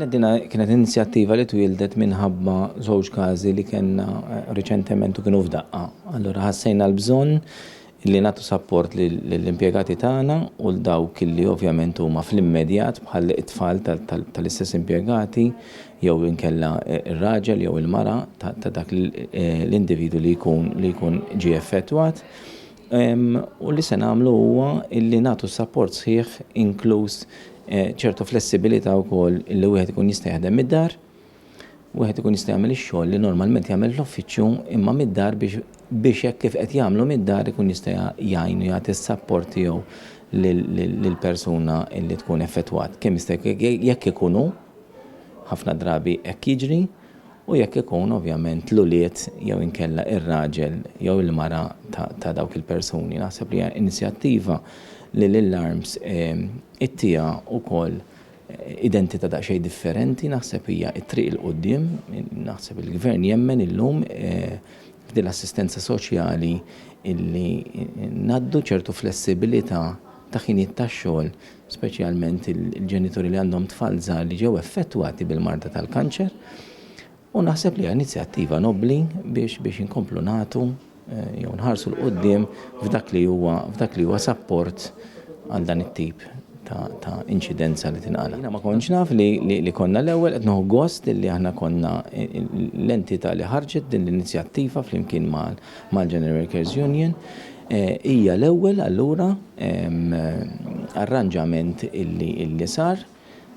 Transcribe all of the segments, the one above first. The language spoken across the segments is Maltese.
Kienet inizjattiva li twildet minħabba żewġ każi li kellna riċentement u kienu f'daqqa. Allura ħassejna l-bżonn li nagħtu support lill-impjegati tagħna u l-dawk li ovvjament huma fl-immedjat bħal it-tfal tal-istess impjegati jew inkella ir-raġel jew il-mara ta' dak l-individu li jkun ġie effettwat. U li se nagħmlu huwa li nagħtu support sħiħ inkluż ċertu flessibilità wkoll li wieħed ikun jista' jaħdem mid-dar, wieħed ikun jista' jagħmel ix-xogħol li normalment jagħmel l-uffiċċju imma mid-dar biex jekk kif qed jagħmlu mid-dar ikun jista' jgħinu jagħti s-support tiegħu lill-persuna li tkun effettwat. Kemm jista' jekk ikunu ħafna drabi hekk jiġri u jekk ikun ovvjament l-uliet jew inkella ir-raġel jew il-mara ta' dawk il-persuni. Naħseb li hija inizjattiva li l-alarms it-tija wkoll identità daqsxejn differenti, naħseb hija t-triq il-qudiem, naħseb il-Gvern jemmen illum f'din l-assistenza soċjali illi ngħaddu ċertu flessibilità ta' ħinijiet tax-xogħol, speċjalment il-ġenitori li għandhom tfal żgħar li ġew effettwati bil-marda tal-kanċer. U naħseb li hija inizjattiva nobbli biex inkomplu nagħtu jew nħarsu l-qudiem f'dak li huwa support għal dan it-tip ta' inċidenza li tinqala. Jiena ma kontx naf li konna l-ewwel qed noħu gost li aħna konna l-entità li ħarġet din l-inizjattiva flimkien mal-General Workers Union. Hija l-ewwel allura arranġament illi sar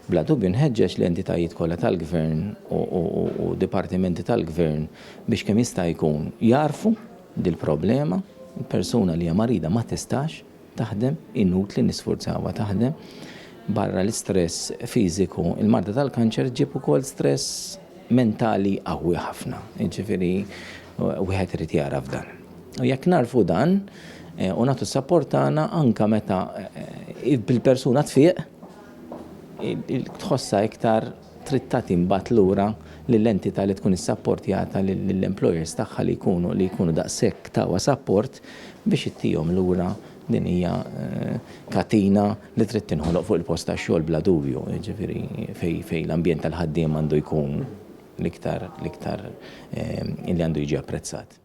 bla dubju nħeġġeġ l-entitajiet kollha tal-Gvern u dipartimenti tal-Gvern biex kemm jista' jkun jarfu dil-problema, il-persuna li hija marida ma tistax taħdem, inutli nisfurzawha taħdem, barra l-istress fiżiku, il-marda tal-kanċer ġib ukoll stress mentali qawwi ħafna. Jiġifieri wieħed irid jara f'dan. U jekk narfu dan u nagħtu s-support tagħna anke meta bil-persuna tfieq tħossha iktar trid tagħti mbagħad lura lill-entità li tkun issapportjata lill-employers tagħha li jkunu daqshekk tawa support biex ittihom lura din hija katina li trid tinħoloq fuq il-post tax-xogħol bla dubju, jiġifieri fejn l-ambjent tal-ħaddiem għandu jkun l-iktar li għandu jiġi apprezzat.